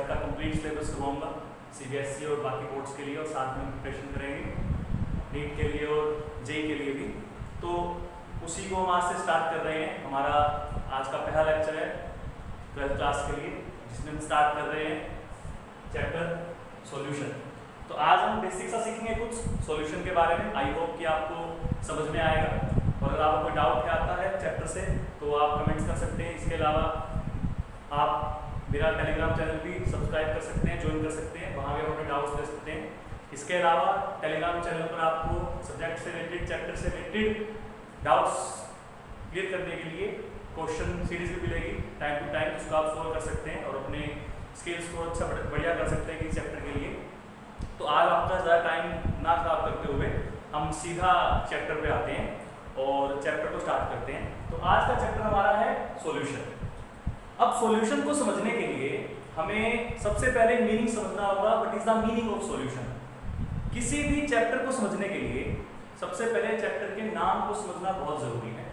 Twelfth का complete syllabus करवाऊंगा CBSE और बाकी बोर्ड्स के लिए, और साथ में प्रिपरेशन करेंगे नीट के लिए और जेई के लिए भी। तो उसी को हम आज से स्टार्ट कर रहे हैं। हमारा आज का पहला लेक्चर है 12th क्लास के लिए, जिसमें हम स्टार्ट कर रहे हैं चैप्टर सॉल्यूशन। तो आज हम बेसिक सा सीखेंगे कुछ सॉल्यूशन के बारे में। आई होप कि आपको समझ में आएगा, और अगर आपको कोई डाउट है आता है चैप्टर से तो आप कमेंट्स कर सकते हैं। इसके अलावा आप मेरा टेलीग्राम चैनल भी सब्सक्राइब कर सकते हैं, ज्वाइन कर सकते हैं, वहाँ भी अपने डाउट्स दे सकते हैं। इसके अलावा टेलीग्राम चैनल पर आपको सब्जेक्ट से रिलेटेड, चैप्टर से रिलेटेड डाउट्स क्लियर करने के लिए क्वेश्चन सीरीज भी मिलेगी टाइम टू टाइम, जिसको आप सॉल्व कर सकते हैं और अपने स्किल्स को अच्छा बढ़िया कर सकते हैं कि चैप्टर के लिए। तो आज आपका ज़्यादा टाइम ना खराब करते हुए हम सीधा चैप्टर पे आते हैं और चैप्टर को स्टार्ट करते हैं। तो आज का चैप्टर हमारा है सॉल्यूशन। अब सॉल्यूशन को समझने के लिए हमें सबसे पहले मीनिंग समझना होगा। What is the meaning of solution? किसी भी चैप्टर को समझने के लिए सबसे पहले चैप्टर के नाम को समझना बहुत जरूरी है।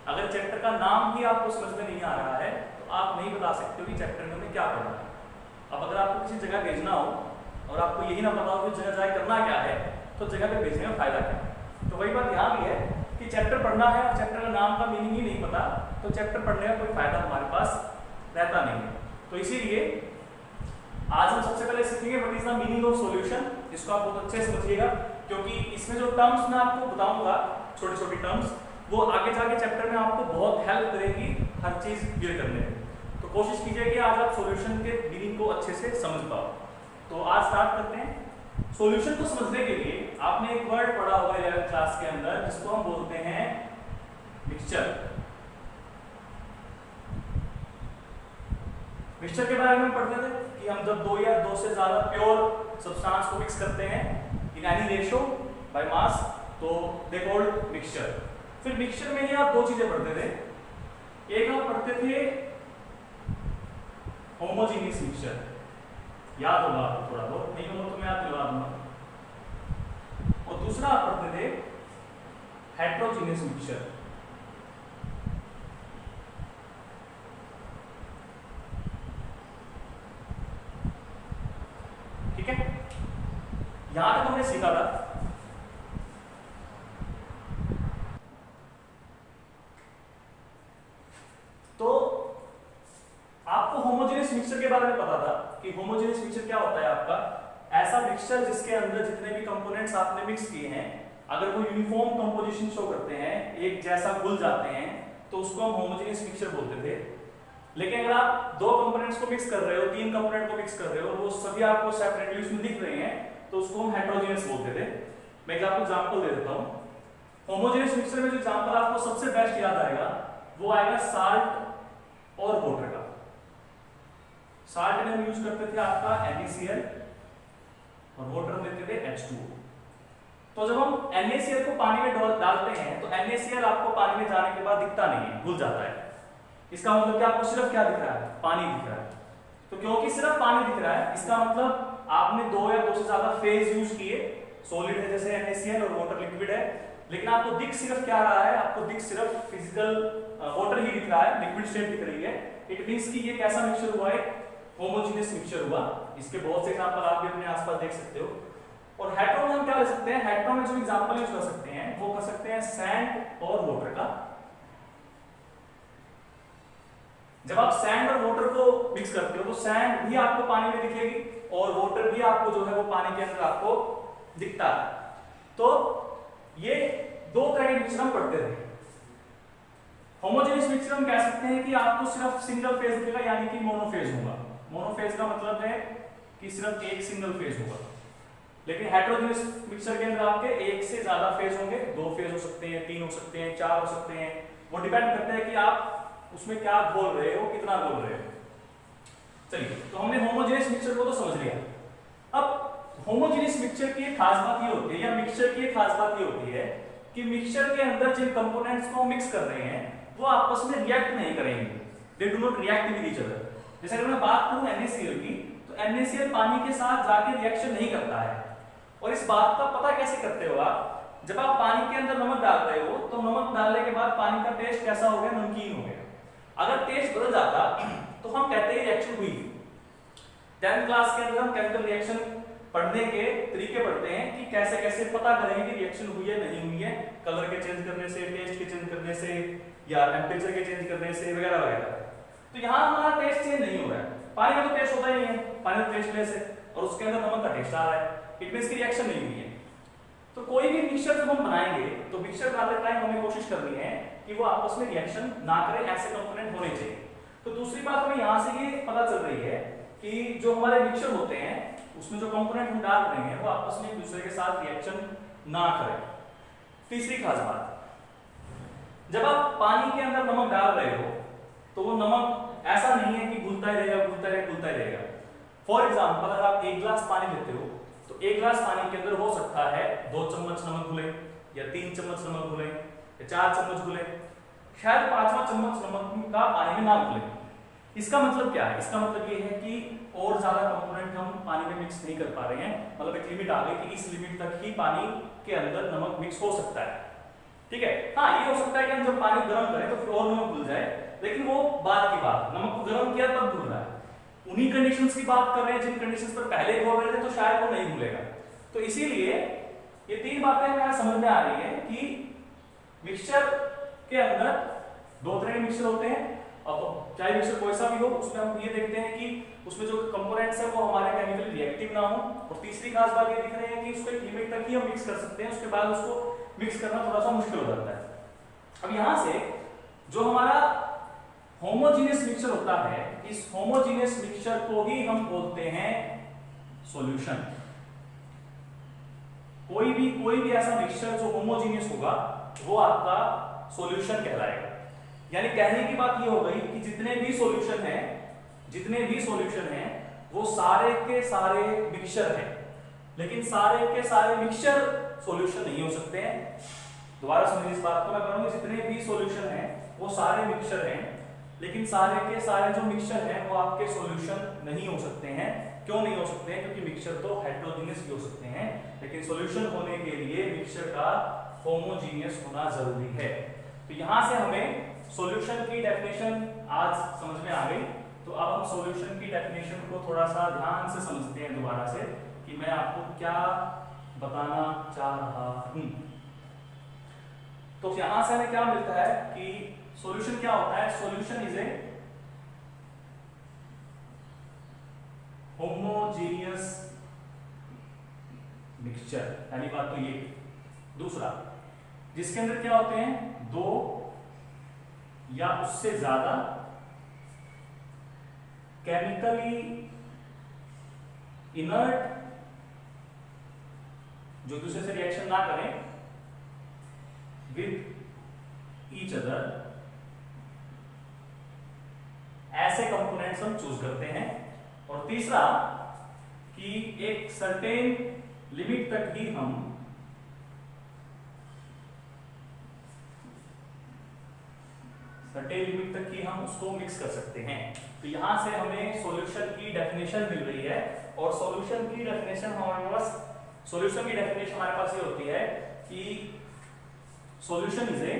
अगर चैप्टर का नाम ही आपको समझ में नहीं आ रहा है तो आप नहीं बता सकते हो कि चैप्टर में हमें क्या पढ़ना है। अब अगर आपको किसी जगह भेजना हो और आपको यही ना पता हो कि जगह जाए करना क्या है, तो जगह पे भेजने का फायदा क्या है? तो वही बात यहाँ भी है कि चैप्टर पढ़ना है और चैप्टर का नाम का मीनिंग ही नहीं पता, तो चैप्टर पढ़ने का कोई फायदा हमारे पास रहता नहीं है। तो इसीलिए आज हम सबसे पहले सीखेंगे what is the meaning of solution, जिसको आप बहुत अच्छे से समझिएगा, क्योंकि इसमें जो टर्म्स मैं आपको बताऊंगा, छोटी छोटी टर्म्स, वो आगे जाके चैप्टर में आपको बहुत हेल्प करेगी हर चीज क्लियर करने में। तो कोशिश कीजिए कि आज आप सॉल्यूशन के मीनिंग को अच्छे से समझ पाओ। तो आज स्टार्ट करते हैं। सॉल्यूशन को समझने के लिए आपने एक वर्ड पढ़ा होगा 11th क्लास के अंदर, जिसको हम बोलते हैं मिक्सचर। मिक्सचर के बारे में पढ़ते थे कि हम जब दो या दो से ज्यादा प्योर सब्सटेंस को मिक्स करते हैं in any ratio by mass, तो दे कॉल्ड मिक्सचर। फिर मिक्सचर में ही आप दो चीजें पढ़ते थे। एक आप पढ़ते थे होमोजेनियस मिक्सचर, याद होगा आपको थोड़ा बहुत, नहीं होगा तो मैं याद दिला दूंगा। और दूसरा आप पढ़ते थे हेट्रोजेनियस मिक्सचर। ठीक है, यहां तक हमने सीखा था। तो आपको होमोजेनियस मिक्सचर के बारे में पता था कि होमोजेनियस मिक्सचर क्या होता है आपका? ऐसा मिक्सचर जिसके अंदर जितने भी कंपोनेंट्स आपने मिक्स किए हैं, अगर वो यूनिफॉर्म कंपोजिशन शो करते हैं, एक जैसा घुल जाते हैं, तो उसको हम होमोजेनियस मिक्सचर बोलते थे। लेकिन अगर आप दो कंपोनेंट्स को मिक्स कर रहे हो, तीन कंपोनेंट को मिक्स कर रहे हो, वो सभी आपको सेपरेटली उसमें दिख रहे हैं, तो उसको हम हेट्रोजेनियस बोलते थे। मैं एक आपको एग्जांपल दे देता हूं। होमोजेनियस मिक्सचर में जो एग्जांपल आपको सबसे बेस्ट याद आएगा वो आएगा साल्ट और वाटर का। साल्ट में हम यूज करते थे आपका NaCl और वाटर लेते थे H2O। तो जब हम NaCl को पानी में डालते हैं तो NaCl आपको पानी में जाने के बाद दिखता नहीं है, घुल जाता है। इसका मतलब कि आपको सिर्फ क्या दिख रहा है? पानी दिख रहा है। तो क्योंकि सिर्फ पानी दिख रहा है, इसका मतलब आपने दो या दो से ज्यादा फेज यूज किए। सॉलिड है जैसे NaCl और वाटर लिक्विड है, लेकिन आपको दिख सिर्फ क्या रहा है? आपको दिख सिर्फ फिजिकल वाटर ही दिख रहा है, लिक्विड स्टेट दिख रही है। इट मींस कि ये कैसा मिक्सचर हुआ है? होमोजेनियस मिक्सचर हुआ। इसके बहुत से एग्जांपल आप भी अपने आसपास देख सकते हो। और हेट्रो में हम क्या ले सकते हैं? हेट्रो में जो एग्जांपल यूज कर सकते हैं वो कर सकते हैं सैंड और वाटर का। जब आप सैंड और वाटर को मिक्स करते हो तो सैंड भी आपको पानी में दिखेगी और वाटर भी आपको जो है वो पानी के अंदर आपको दिखता है। तो ये दो तरह के मिक्सचर हम पढ़ते थे। होमोजेनियस मिक्सचर हम कह सकते हैं कि आपको सिर्फ सिंगल फेज दिखेगा, यानी कि मोनोफेज होगा। मोनोफेज का मतलब है कि सिर्फ एक सिंगल फेज होगा। लेकिन हेट्रोजेनियस मिक्सचर के अंदर आपके एक से ज्यादा फेज होंगे, दो फेज हो सकते हैं, तीन हो सकते हैं, चार हो सकते हैं। वो डिपेंड करता है कि आप उसमें क्या घोल रहे हो, कितना घोल रहे हो। चलिए, तो हमने होमोजेनियस मिक्सचर को तो समझ लिया। अब होमोजेनियस मिक्सचर की एक खास बात ये होती है, या मिक्सचर की एक खास बात ये होती है कि मिक्सचर के अंदर जिन कंपोनेंट्स को मिक्स कर रहे हैं वो आपस में रिएक्ट नहीं करेंगे। They do not react with each other. जैसे अगर मैं बात करूं NaCl की, तो NaCl पानी के साथ जाके रिएक्शन नहीं करता है। और इस बात का पता कैसे करते हो आप? जब आप पानी के अंदर नमक डाल रहे हो तो नमक डालने के बाद पानी का टेस्ट कैसा हो गया? नमकीन हो गया। अगर टेस्ट बदल जाता तो हम कहते हैं रिएक्शन हुई। 10th क्लास के अंदर हम केमिकल रिएक्शन पढ़ने के तरीके पढ़ते हैं कि कैसे कैसे पता करें कि रिएक्शन हुई है नहीं हुई है, कलर के चेंज करने से, टेस्ट के चेंज करने से, या टेम्परेचर के चेंज करने से वगैरह वगैरह। तो यहाँ हमारा टेस्ट चेंज नहीं हो रहा है, पानी में तो टेस्ट होता ही नहीं है, पानी में टेस्टलेस है और उसके अंदर नमक का टेस्ट आ रहा है, इट मींस की रिएक्शन नहीं हुई है। तो कोई भी मिक्सचर जब हम बनाएंगे तो मिक्सचर बनाते टाइम हमें कोशिश करनी है कि वो आपस में रिएक्शन ना करें, ऐसे कंपोनेंट होने चाहिए। तो दूसरी बात हमें यहाँ से ये पता चल रही है कि जो हमारे मिक्सचर होते हैं उसमें जो कंपोनेंट हम डाल रहे हैं वो आपस में एक दूसरे के साथ रिएक्शन ना करें। तीसरी खास बात, जब आप पानी के अंदर नमक डाल रहे हो तो वो नमक ऐसा नहीं है कि घुलता ही रहेगा, घुलता रहेगा, घुलता ही रहेगा। फॉर एग्जाम्पल, अगर आप 1 गिलास पानी लेते हो तो 1 गिलास पानी के अंदर हो सकता है 2 चम्मच नमक घुले, या 3 चम्मच नमक घुले, या 4 चम्मच घुले, शायद 5वां चम्मच नमक का पानी में ना घुले। इसका मतलब क्या है? इसका मतलब ये है कि और ज्यादा कंपोनेंट हम पानी में मिक्स नहीं कर पा रहे हैं, मतलब एक लिमिट आ गई कि इस लिमिट तक ही पानी के अंदर नमक मिक्स हो सकता है। ठीक है, हाँ ये हो सकता है कि हम जब पानी गर्म करें तो फिर और नमक घुल जाए, लेकिन वो बाद की बात, नमक को गर्म किया तब घुल रहा है। उन्हीं कंडीशंस की बात कर रहे हैं जिन कंडीशंस पर पहले घोल रहे थे, तो शायद वो नहीं घुलेगा। तो इसीलिए ये 3 बातें हमें समझ में आ रही है कि मिक्सचर के अंदर 2 तरह के मिक्सचर होते हैं। अब चाहे मिक्सचर कोई सा भी हो, उसमें हम ये देखते हैं कि उसमें जो कंपोनेंट्स है वो हमारे केमिकली रिएक्टिव ना हो। और तीसरी खास बात ये दिख रही है कि उसको एक लिमिट तक ही हम मिक्स कर सकते हैं, उसके बाद उसको मिक्स करना थोड़ा सा मुश्किल हो जाता है। अब यहां से जो हमारा होमोजीनियस मिक्सचर होता है, इस होमोजीनियस मिक्सचर को ही हम बोलते हैं सॉल्यूशन। कोई भी ऐसा मिक्सचर जो होमोजीनियस होगा वो आपका सॉल्यूशन कहलाएगा। यानी कहने की बात ये हो गई कि जितने भी सॉल्यूशन हैं वो सारे के सारे मिक्सचर हैं, लेकिन सारे के सारे मिक्सचर सॉल्यूशन नहीं हो सकते हैं। दोबारा समझिए इस बात को, मैं कहूंगा जितने भी सॉल्यूशन हैं वो सारे मिक्सचर हैं, लेकिन सारे के सारे जो मिक्सचर हैं वो आपके सॉल्यूशन नहीं हो सकते हैं। क्यों नहीं हो सकते हैं? क्योंकि मिक्सचर तो हेटेरोजेनियस भी हो सकते हैं, लेकिन सॉल्यूशन होने के लिए मिक्सचर का होमोजीनियस होना जरूरी है। तो यहां से हमें सॉल्यूशन की डेफिनेशन आज समझ में आ गई। तो अब हम सॉल्यूशन की डेफिनेशन को थोड़ा सा ध्यान से समझते हैं दोबारा से कि मैं आपको क्या बताना चाह रहा हूं। तो यहां से हमें क्या मिलता है कि सॉल्यूशन क्या होता है? Solution is A homogeneous mixture, पहली बात तो ये। दूसरा, जिसके अंदर क्या होते हैं? 2 या उससे ज्यादा केमिकली इनर्ट, जो दूसरे से रिएक्शन ना करें, विद ईच अदर, ऐसे कंपोनेंट्स हम चूज करते हैं। और तीसरा कि एक सर्टेन लिमिट तक ही हम उसको मिक्स कर सकते हैं। तो यहां से हमें सॉल्यूशन की डेफिनेशन मिल रही है, और सॉल्यूशन की डेफिनेशन हमारे पास ये होती है कि solution is A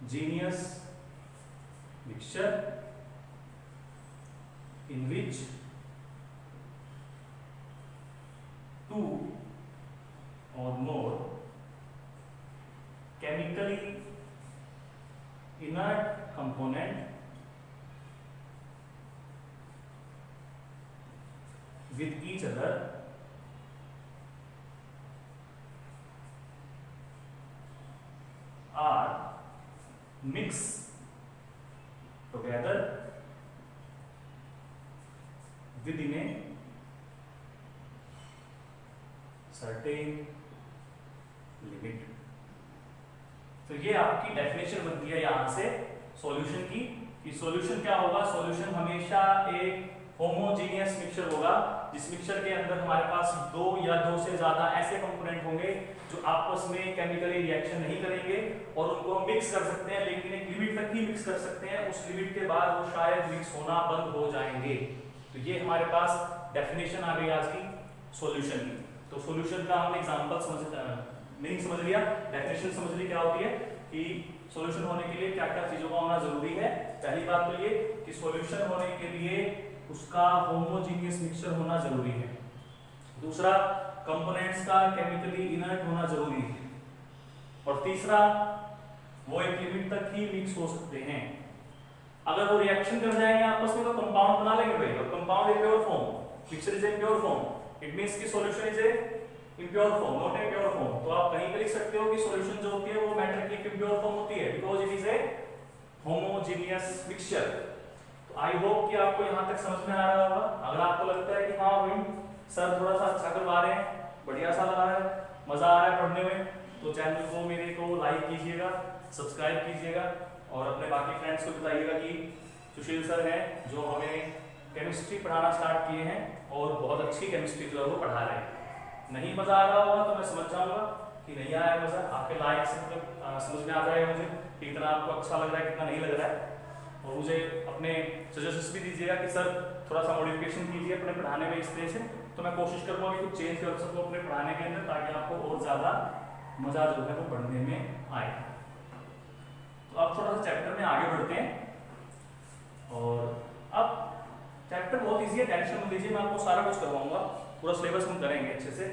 homogeneous mixture in which 2 or more chemically inert component with each other are mixed together within a certain limit। तो ये आपकी डेफिनेशन बनती है यहां से सॉल्यूशन की, कि सॉल्यूशन क्या होगा? सॉल्यूशन हमेशा एक होमोजीनियस मिक्सचर होगा, जिस मिक्सचर के अंदर हमारे पास 2 या 2 से ज्यादा ऐसे कंपोनेंट होंगे जो आपस में केमिकली रिएक्शन नहीं करेंगे, और उनको हम मिक्स कर सकते हैं, लेकिन एक लिमिट तक ही मिक्स कर सकते हैं। उस लिमिट के बाद वो शायद मिक्स होना बंद हो जाएंगे। तो ये हमारे पास डेफिनेशन आ गई आज की सॉल्यूशन की। तो सॉल्यूशन का हमने एग्जांपल मीनिंग समझ लिया, डेफिनेशन समझ ली क्या होती है, कि सॉल्यूशन होने के लिए क्या क्या चीजों का होना जरूरी है। पहली बात तो ये कि सॉल्यूशन होने के लिए उसका होमोजीनियस मिक्सचर होना जरूरी है। दूसरा, कंपोनेंट्स का केमिकली इनर्ट होना जरूरी है। और तीसरा, वो एक लिमिट तक ही मिक्स हो सकते हैं। अगर वो रिएक्शन कर जाएंगे आपस में तो कंपाउंड बना लेंगे भाई, और compound in pure form, mixture is in pure form, it means कि solution is a impure form, not a pure form. तो आप कहीं पे लिख सकते हो कि सॉल्यूशन जो होती है वो मैटर की इम्प्योर फॉर्म होती है, because it is a homogeneous mixture. तो आई होप कि आपको यहां तक समझ में आ रहा होगा। अगर आपको लगता है कि हाँ भाई सर थोड़ा सा अच्छा करवा रहे हैं, बढ़िया सा लगा रहा है, मजा आ रहा है पढ़ने में, तो चैनल को मेरे को लाइक कीजिएगा, सब्सक्राइब कीजिएगा और अपने बाकी फ्रेंड्स को बताइएगा कि सुशील सर हैं जो हमें केमिस्ट्री पढ़ाना स्टार्ट किए हैं और बहुत अच्छी केमिस्ट्री जो है वो पढ़ा रहे हैं। नहीं मजा आ रहा होगा तो मैं समझ जाऊंगा कि नहीं आया मजा, आपके लाइक से मतलब समझ में आ जाएगा मुझे कि कितना आपको अच्छा लग रहा है, कितना नहीं लग रहा है। और मुझे अपने सजेशंस भी दीजिएगा कि सर थोड़ा सा मॉडिफिकेशन कीजिए अपने पढ़ाने में इस तरह से, तो मैं कोशिश करूंगा कि कुछ चेंज कर सकूं अपने पढ़ाने के अंदर, ताकि आपको और ज़्यादा मजा जो है वो पढ़ने में आए। तो अब थोड़ा सा चैप्टर में आगे बढ़ते हैं। और अब चैप्टर बहुत ईजी है, टेंशन मत लीजिए, मैं आपको सारा कुछ करवाऊंगा, पूरा सिलेबस हम करेंगे अच्छे से।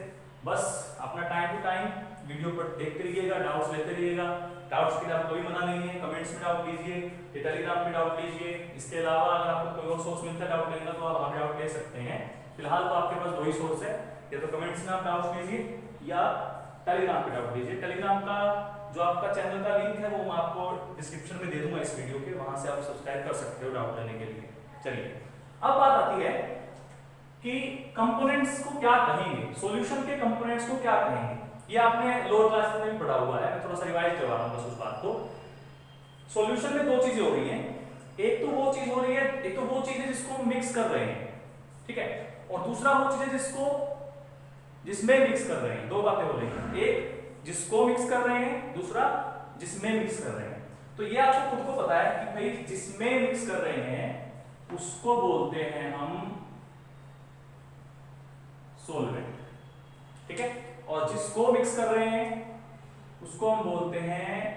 बस अपना टाइम टू टाइम वीडियो पर देखते रहिएगा, डाउट्स लेते रहिएगा। डाउट्स के लिए आप कोई मना नहीं है, कमेंट्स में डाउट लीजिए, टेलीग्राम पे डाउट लीजिए। इसके अलावा अगर आपको कोई और सोर्स मिलता है डाउट लेने का तो आप वहाँ डाउट ले सकते हैं। फिलहाल तो आपके पास दो ही सोर्स है, या तो कमेंट्स में आप डाउट्स लीजिए या टेलीग्राम पे डाउट लीजिए। टेलीग्राम का जो आपका चैनल का लिंक है वो मैं आपको डिस्क्रिप्शन में दे दूंगा इस वीडियो के, वहां से आप सब्सक्राइब कर सकते हो डाउट लेने के लिए। चलिए अब बात आती है कि कंपोनेंट्स को क्या कहेंगे, सॉल्यूशन के कंपोनेंट्स को क्या कहेंगे। ये आपने लोअर क्लास में भी पढ़ा हुआ है, मैं थोड़ा सा रिवाइज करवा रहा हूं बस उस बात को। सॉल्यूशन में दो चीजें हो रही हैं, एक तो वो चीज हो रही है, एक तो वो चीज है जिसको हम मिक्स कर रहे हैं, ठीक है, और दूसरा वो चीज है जिसमें मिक्स कर रहे हैं। दो बातें हो रही हैं, एक जिसको मिक्स कर रहे हैं, दूसरा जिसमें मिक्स कर रहे हैं। तो ये आपको खुद को पता है कि भाई जिसमें मिक्स कर रहे हैं उसको बोलते हैं हम सॉल्वेंट, ठीक है, और जिसको मिक्स कर रहे हैं उसको हम बोलते हैं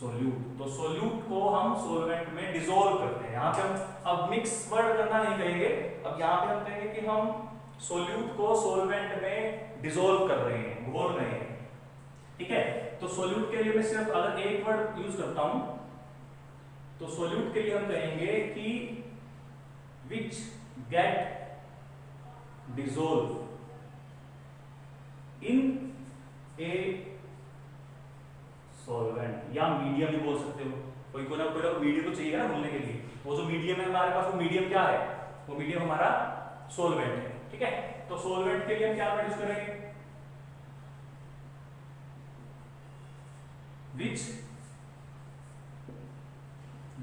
सोल्यूट। तो सोल्यूट को हम सॉल्वेंट में डिसॉल्व करते हैं। यहां पे हम अब मिक्स वर्ड करना नहीं कहेंगे, अब यहां पे हम कहेंगे कि हम सोल्यूट को सॉल्वेंट में डिसॉल्व कर रहे हैं, घोल रहे हैं, ठीक है। तो सोल्यूट के लिए मैं सिर्फ अगर एक वर्ड यूज करता हूं तो सोल्यूट के लिए हम कहेंगे कि which get dissolve in a solvent, या मीडियम भी बोल सकते हो, कोई ना कोई मीडियम तो चाहिए ना घोलने के लिए। वो जो मीडियम है हमारे पास, वो मीडियम क्या है, वो मीडियम हमारा सॉल्वेंट है, ठीक है। तो सॉल्वेंट के लिए हम क्या वर्ड यूज करेंगे, विच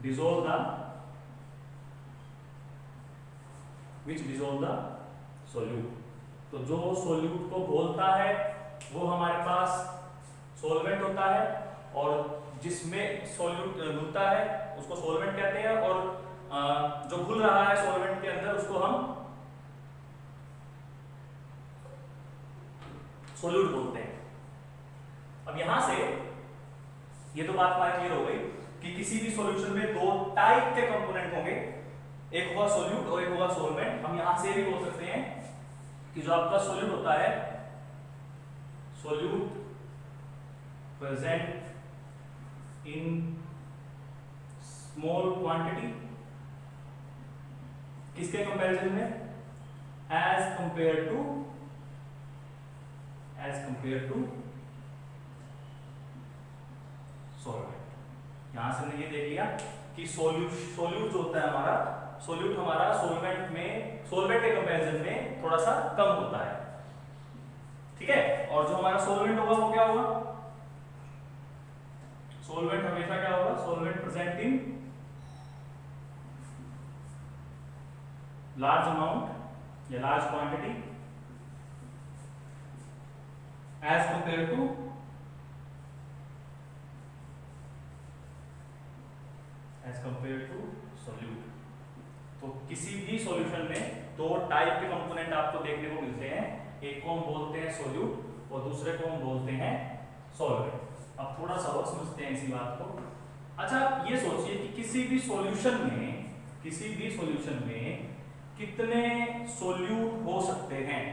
डिसॉल्व द सोल्यूट। तो जो सोल्यूट को घोलता है वो हमारे पास सॉल्वेंट होता है, और जिसमें सोल्यूट घुलता है उसको सॉल्वेंट कहते हैं, और जो घुल रहा है सॉल्वेंट के अंदर उसको हम सोल्यूट बोलते हैं। अब यहां से ये तो बात हमारी क्लियर हो गई कि किसी भी सॉल्यूशन में दो टाइप के कंपोनेंट होंगे, एक होगा सोल्यूट और एक होगा सॉल्वेंट। हम यहां से भी बोल सकते हैं कि जो आपका सोल्यूट होता है, solute present in small quantity, किसके कंपैरिजन में, एज कंपेयर टू सॉल्वेंट। यहां से हमने ये देख लिया कि सोल्यूट जो होता है हमारा, सोल्यूट हमारा सॉल्वेंट के कंपैरिजन में थोड़ा सा कम होता है, ठीक है। और जो हमारा सॉल्वेंट होगा वो क्या होगा, सॉल्वेंट हमेशा क्या होगा, solvent present in large amount या large quantity as compare to solute. तो किसी भी सॉल्यूशन में दो टाइप के कंपोनेंट आपको देखने को मिलते हैं, एक को हम बोलते हैं सोल्यूट और दूसरे को हम बोलते हैं सॉल्वेंट। अब थोड़ा सा और समझते हैं इसी बात को। अच्छा आप ये सोचिए कि किसी भी सॉल्यूशन में कितने सोल्यूट हो सकते हैं,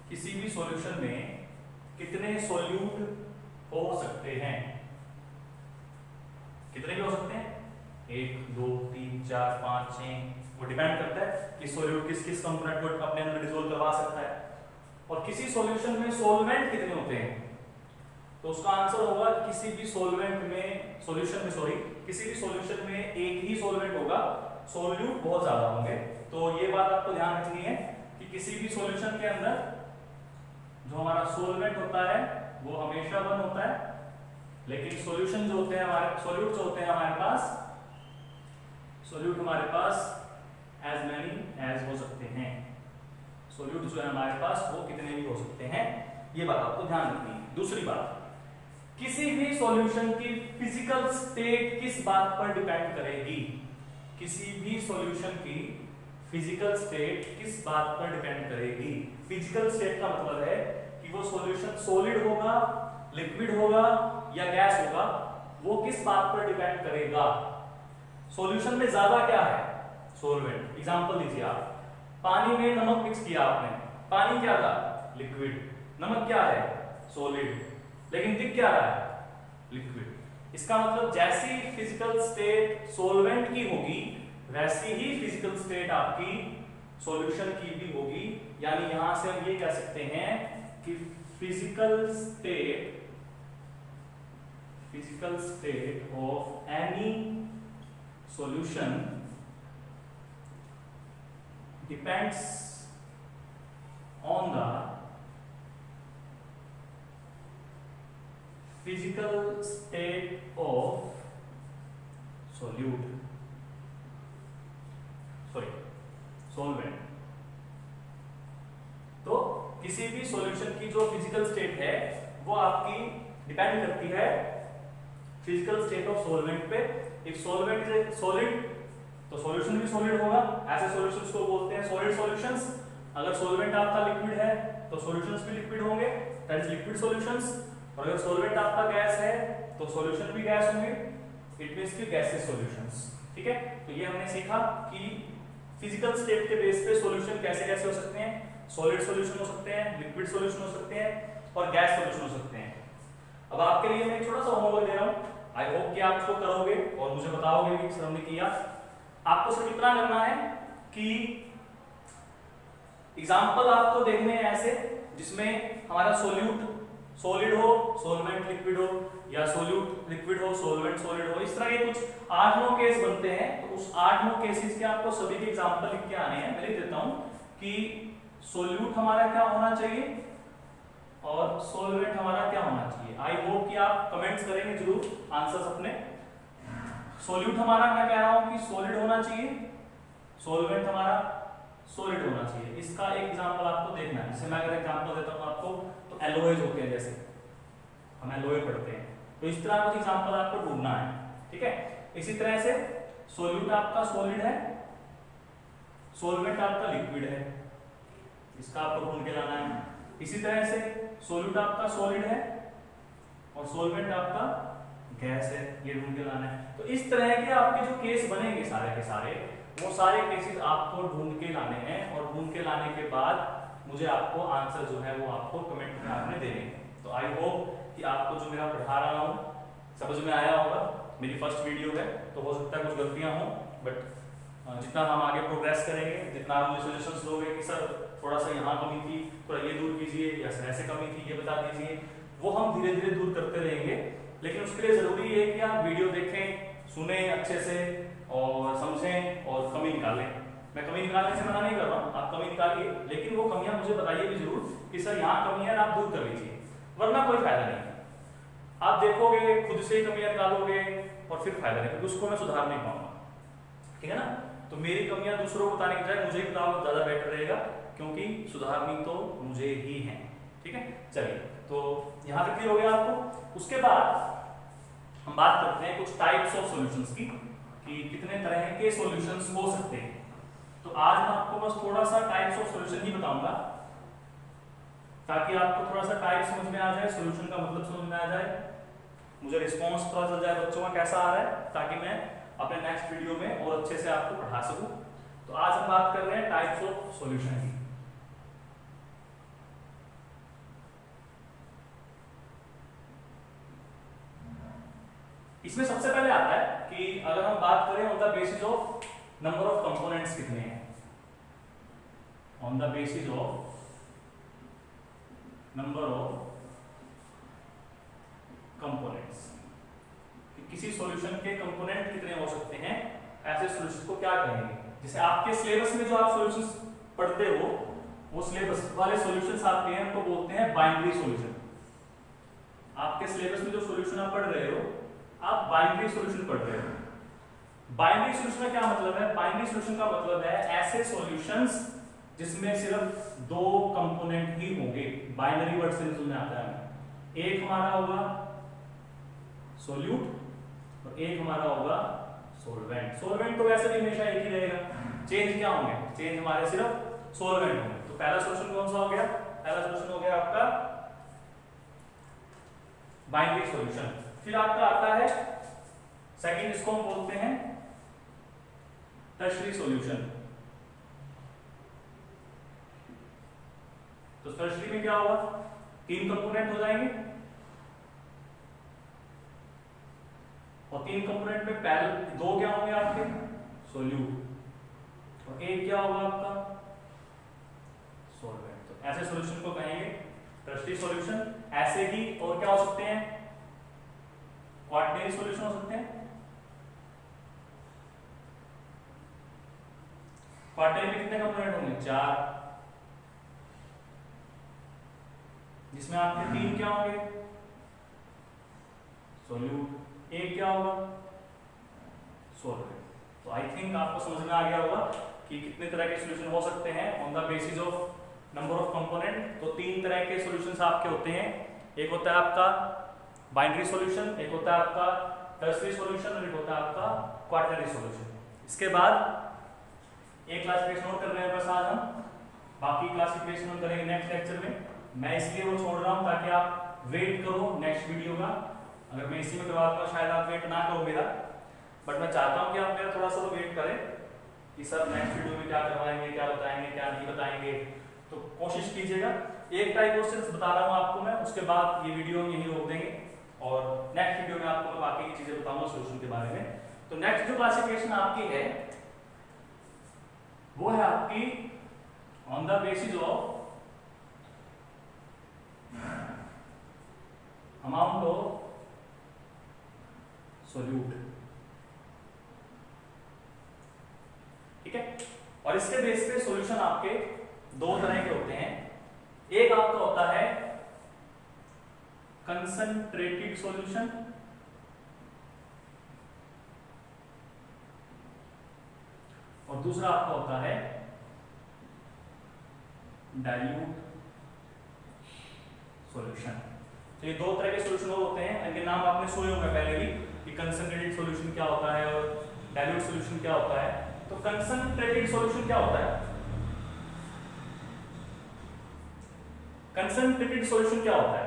किसी भी सॉल्यूशन में कितने सोल्यूट हो सकते हैं, कितने भी हो सकते हैं, 1 2 3 4 5 6, वो डिपेंड करता है कि सोल्यूट किस किस कंपोनेंट को अपने अंदर डिसोल्व करवा सकता है। और किसी सॉल्यूशन में सॉल्वेंट कितने होते हैं, तो उसका आंसर होगा किसी भी सॉल्वेंट में किसी भी सॉल्यूशन में एक ही सॉल्वेंट होगा, सोल्यूट बहुत ज्यादा होंगे। तो ये बात आपको ध्यान रखनी है कि किसी भी सॉल्यूशन के अंदर जो हमारा सॉल्वेंट होता है वो हमेशा 1 होता है, लेकिन सॉल्यूशन जो होते हैं हमारे सोल्यूट जो होते हैं हमारे पास एज मैनी एज हो सकते हैं, सोल्यूट जो है हमारे पास वो कितने भी हो सकते हैं, ये बात आपको ध्यान रखनी है। दूसरी बात, किसी भी सॉल्यूशन की फिजिकल स्टेट किस बात पर डिपेंड करेगी, किसी भी सॉल्यूशन की फिजिकल स्टेट किस बात पर डिपेंड करेगी। फिजिकल स्टेट का मतलब है कि वो सॉल्यूशन सॉलिड होगा, लिक्विड होगा या गैस होगा, वो किस बात पर डिपेंड करेगा। सॉल्यूशन में ज्यादा क्या है, सॉल्वेंट। एग्जांपल दीजिए आप, पानी में नमक मिक्स किया आपने, पानी क्या था, लिक्विड, नमक क्या है, सॉलिड, लेकिन दिख क्या रहा है, लिक्विड। इसका मतलब जैसी फिजिकल स्टेट सॉल्वेंट की होगी वैसी ही फिजिकल स्टेट आपकी सॉल्यूशन की भी होगी। यानी यहां से हम ये कह सकते हैं कि physical state of any solution depends on the physical state of solvent। तो किसी भी सॉल्यूशन की जो फिजिकल स्टेट है वो आपकी डिपेंड करती है फिजिकल स्टेट ऑफ सॉल्वेंट पे। इफ सॉल्वेंट इज सॉलिड तो सॉल्यूशन भी सॉलिड होगा, ऐसे सॉल्यूशंस को बोलते हैं सॉलिड सॉल्यूशंस। अगर सॉल्वेंट आपका लिक्विड है तो सॉल्यूशंस भी लिक्विड होंगे, दैट इज लिक्विड सॉल्यूशंस। और अगर सॉल्वेंट आपका गैस है तो सॉल्यूशन भी गैस होंगे, इट मींस कि गैसेस सॉल्यूशंस। ठीक है, तो ये हमने सीखा कि फिजिकल स्टेट के बेस पे सॉल्यूशन कैसे कैसे हो सकते हैं, सॉलिड सॉल्यूशन हो सकते हैं, लिक्विड सॉल्यूशन हो सकते हैं और गैस सॉल्यूशन हो सकते हैं। अब आपके लिए मैं थोड़ा सा होमवर्क दे रहा हूं, आई होप कि आप इसको करोगे और मुझे बताओगे कि सर हमने किया। आपको सिर्फ इतना करना है कि एग्जांपल आपको देखने हैं ऐसे जिसमें हमारा सोल्यूट सॉलिड हो, सॉल्वेंट लिक्विड हो, या सोल्यूट लिक्विड हो, सॉल्वेंट सॉलिड हो। इस तरह के कुछ 8-9 केस बनते हैं। तो उस 8-9 केसेस के आपको सभी के एग्जांपल लिख के आने हैं। मैं लिख देता हूं कि सोल्यूट हमारा क्या होना चाहिए और सॉल्वेंट हमारा क्या होना चाहिए। आई होप कि आप कमेंट्स करेंगे जरूर आंसर्स अपने। सोल्यूट हमारा मैं कह रहा हूं कि सॉलिड होना चाहिए, सॉल्वेंट हमारा सॉलिड होना चाहिए। इसका एक एग्जांपल आपको देखना है। जैसे मैं अगर एग्जांपल देता हूं आपको, तो एलोएज होते हैं, जैसे हम एलोए पढ़ते हैं, तो इस तरह कुछ एग्जांपल आपको ढूंढना है। ठीक है, इसी तरह से सोल्यूट आपका सॉलिड है, सॉल्वेंट आपका लिक्विड है, इसका आपको ढूंढ के लाना है। इसी तरह से सोल्यूट आपका सॉलिड है और सॉल्वेंट आपका गैस है, ये ढूंढ के लाना है। तो इस तरह के आपके जो केस बनेंगे सारे के सारे, वो सारे केसेस आपको ढूंढ के लाने हैं और ढूंढ के लाने के बाद मुझे आपको आंसर जो है वो आपको कमेंट में आपने देने हैं। तो आई होप कि आपको जो मेरा पढ़ा रहा हूँ समझ में आया होगा। मेरी फर्स्ट वीडियो है तो हो सकता है कुछ गलतियां हों, बट जितना हम आगे प्रोग्रेस करेंगे, जितना आप मुझे सजेशंस दोगे कि सर थोड़ा सा यहाँ कमी थी, थोड़ा ये दूर कीजिए, या सर ऐसे कमी थी ये बता दीजिए, वो हम धीरे धीरे दूर करते रहेंगे। लेकिन उसके लिए जरूरी है कि आप वीडियो देखें, सुने अच्छे से और समझें और कमी निकालें। मैं कमी निकालने से मना नहीं कर रहा हूँ, आप कमी निकालिए, लेकिन वो कमियां मुझे बताइए भी जरूर कि सर यहाँ कमी है, आप दूर कर लीजिए, वरना कोई फायदा नहीं। आप देखोगे खुद से ही कमियां निकालोगे और फिर फायदा नहीं, क्योंकि उसको मैं सुधार नहीं पाऊंगा। ठीक है ना, तो मेरी कमियां दूसरों को बताने के बजाय मुझे ही बताओ, ज्यादा बेटर रहेगा, क्योंकि सुधारनी तो मुझे ही है। ठीक है, चलिए, तो यहाँ तक क्लियर हो गया आपको। उसके बाद हम बात करते हैं कुछ टाइप्स ऑफ सॉल्यूशंस की, कि कितने तरह के सॉल्यूशंस हो सकते हैं। तो आज मैं आपको बस थोड़ा सा टाइप्स ऑफ सॉल्यूशन ही बताऊंगा। ताकि आपको थोड़ा सा टाइप समझ में आ जाए, सॉल्यूशन का मतलब समझ में आ जाए, मुझे रिस्पॉन्स पता चल जाए बच्चों का कैसा आ रहा है, ताकि मैं अपने नेक्स्ट वीडियो में और अच्छे से आपको पढ़ा सकूं। तो आज हम बात कर रहे हैं टाइप्स ऑफ सॉल्यूशन की। इसमें सबसे पहले आता है कि अगर हम बात करें on the basis of number of components कितने हैं, on the basis of number of components, किसी सॉल्यूशन के कंपोनेंट कितने हो सकते हैं, ऐसे सॉल्यूशन को क्या कहेंगे। जैसे आपके सिलेबस में जो आप सॉल्यूशंस पढ़ते हो, वो सिलेबस वाले सॉल्यूशंस आते हैं तो बोलते हैं बाइनरी सॉल्यूशन। आपके सिलेबस में जो सॉल्यूशन आप पढ़ रहे हो, आप बाइनरी सॉल्यूशन पढ़ रहे हो। बाइनरी सॉल्यूशन का क्या मतलब है? बाइनरी सॉल्यूशन का मतलब है ऐसे सॉल्यूशंस जिसमें सिर्फ दो कंपोनेंट ही होंगे। बाइनरी वर्ड से में आता है, एक हमारा होगा सोल्यूट और एक हमारा होगा सोलवेंट। सोलवेंट तो वैसे भी हमेशा एक ही रहेगा, चेंज क्या होंगे? चेंज हमारे सिर्फ सोलवेंट होंगे। तो पहला सॉल्यूशन कौन सा हो गया? पहला सॉल्यूशन हो गया आपका बाइनरी सॉल्यूशन। फिर आपका आता है सेकंड, इसको हम बोलते हैं टर्शरी सॉल्यूशन। तो टर्शरी में क्या होगा? तीन कंपोनेंट हो जाएंगे और तीन कंपोनेंट में पहले दो क्या होंगे आपके? सोल्यूट और एक क्या होगा आपका? सॉल्वेंट। तो ऐसे सॉल्यूशन को कहेंगे टर्शरी सॉल्यूशन। ऐसे ही और क्या हो सकते हैं? क्वार्टनरी सॉल्यूशन हो सकते हैं। क्वार्टनरी में कितने कंपोनेंट होंगे? चार, जिसमें आपके तीन क्या होंगे? सोल्यूट, एक क्या होगा? सॉल्वेंट। तो आई थिंक आपको समझ में आ गया होगा कि कितने तरह के सॉल्यूशन हो सकते हैं on the basis of number of component. तो तीन तरह के सॉल्यूशंस आपके होते हैं, एक होता है आपका बाइनरी सॉल्यूशन, एक होता है आपका टर्शरी सॉल्यूशन और एक होता है आपका क्वार्टनरी सॉल्यूशन। इसके बाद एक क्लासिफिकेशन और कर रहे हैं बस आज हम, बाकी क्लासिफिकेशन हम करेंगे नेक्स्ट लेक्चर में। मैं इसलिए वो छोड़ रहा हूं ताकि आप वेट करो नेक्स्ट वीडियो का। अगर मैं इसी में करवाता हूं शायद आप वेट ना करो मेरा, बट मैं चाहता हूं कि आप मेरा थोड़ा सा तो वेट करें कि सर नेक्स्ट वीडियो में क्या करवाएंगे, क्या बताएंगे, क्या नहीं बताएंगे। तो कोशिश कीजिएगा। एक टाइप और सिर्फ बता रहा हूं आपको मैं, उसके बाद ये वीडियो हम यहीं रोक देंगे और नेक्स्ट वीडियो में आपको मैं बाकी की चीजें बताऊंगा सॉल्यूशन के बारे में। तो नेक्स्ट जो क्लासिफिकेशन आपकी है वो है आपकी on the basis of amount of solute. ठीक है, और इसके बेस पे सॉल्यूशन आपके दो तरह के होते हैं। एक आपका होता है कंसंट्रेटेड सॉल्यूशन और दूसरा आपका होता है डाइल्यूट सॉल्यूशन। तो ये दो तरह के सॉल्यूशन होते हैं, इनके नाम आपने सुने होंगे पहले भी कि कंसंट्रेटेड सॉल्यूशन क्या होता है और डाइल्यूट सॉल्यूशन क्या होता है। तो कंसंट्रेटेड सॉल्यूशन क्या होता है? कंसंट्रेटेड सॉल्यूशन क्या होता है?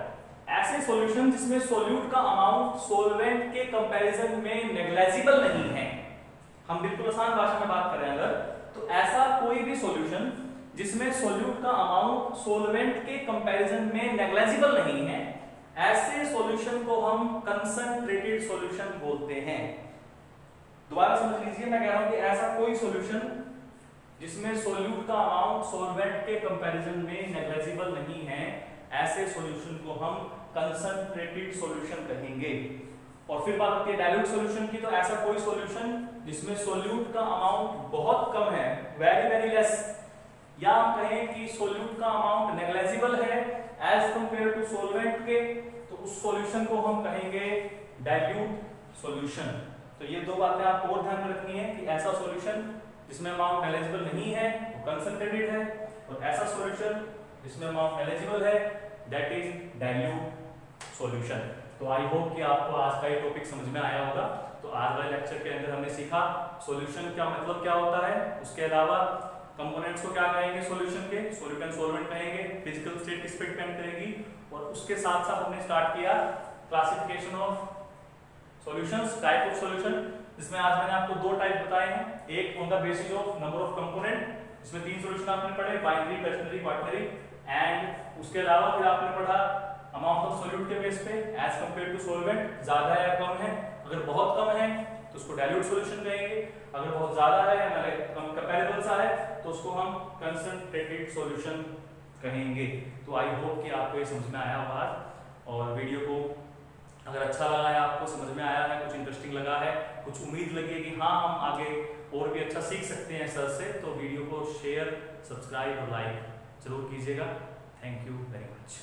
ऐसे सॉल्यूशन जिसमें सोल्यूट का अमाउंट सोलवेंट के कंपैरिजन में नेग्लेजिबल नहीं है। हम बिल्कुल आसान भाषा में बात करें अगर, तो ऐसा कोई भी सॉल्यूशन जिसमें सोल्यूट का अमाउंट सोलवेंट के कंपैरिजन में नेग्लेजिबल नहीं है, ऐसे सॉल्यूशन को हम कंसंट्रेटेड सॉल्यूशन बोलते हैं। दोबारा समझ लीजिए, मैं कह रहा हूं कि ऐसा कोई सॉल्यूशन जिसमें सोल्यूट का अमाउंट सॉल्वेंट के कंपैरिजन में नेग्लेजिबल नहीं है, ऐसे सॉल्यूशन को हम कंसंट्रेटेड सॉल्यूशन कहेंगे। और फिर बात आती है डाइल्यूट सॉल्यूशन की, तो ऐसा कोई सॉल्यूशन जिसमें सोल्यूट का अमाउंट बहुत कम है, वेरी वेरी लेस, या हम कहें कि सोल्यूट का अमाउंट नेग्लेजिबल है एज कंपेयर टू सोलवेंट के, तो उस सॉल्यूशन को हम कहेंगे डाइल्यूट सॉल्यूशन। तो ये दो बातें आपको और ध्यान में रखनी है कि ऐसा सॉल्यूशन जिसमें अमाउंट नेग्लेजिबल नहीं है वो कंसंट्रेटेड है, और ऐसा सॉल्यूशन जिसमें अमाउंट नेग्लेजिबल है दैट इज डाइल्यूट सॉल्यूशन। तो आई होप कि आपको आज का ये टॉपिक समझ में आया होगा। तो आज वाले लेक्चर के अंदर हमने सीखा सॉल्यूशन का मतलब क्या होता है, उसके अलावा कंपोनेंट्स को क्या कहेंगे सॉल्यूशन के, सॉल्यूटेंट सॉल्वेंट कहेंगे, फिजिकल स्टेट किस पे डिपेंड करेगी, और उसके साथ साथ हमने स्टार्ट किया classification of solutions, type of solution, जिसमें आज मैंने आपको दो टाइप बताए हैं, एक on the basis of number of component, इसमें 3 सॉल्यूशन आपने पढ़े, बाइनरी, टर्शनरी, क्वाटरनरी, एंड उसके अलावा फिर आपने पढ़ा अमाउंट ऑफ सॉल्यूट के बेस पे एज कंपेयर टू सॉल्वेंट, ज्यादा है या कम है, अगर बहुत कम है तो उसको डाइल्यूट सॉल्यूशन कहेंगे, अगर बहुत ज्यादा है मतलब कंपैरेबल सा है तो उसको हम कंसंट्रेटेड सॉल्यूशन कहेंगे। तो आई होप कि आपको ये समझ में आया होगा, और वीडियो को अगर अच्छा लगा है, आपको समझ में आया है, कुछ इंटरेस्टिंग लगा है, कुछ उम्मीद लगी है कि हाँ हम आगे और भी अच्छा सीख सकते हैं सर से, तो वीडियो को शेयर, सब्सक्राइब और लाइक जरूर कीजिएगा। Thank you very much.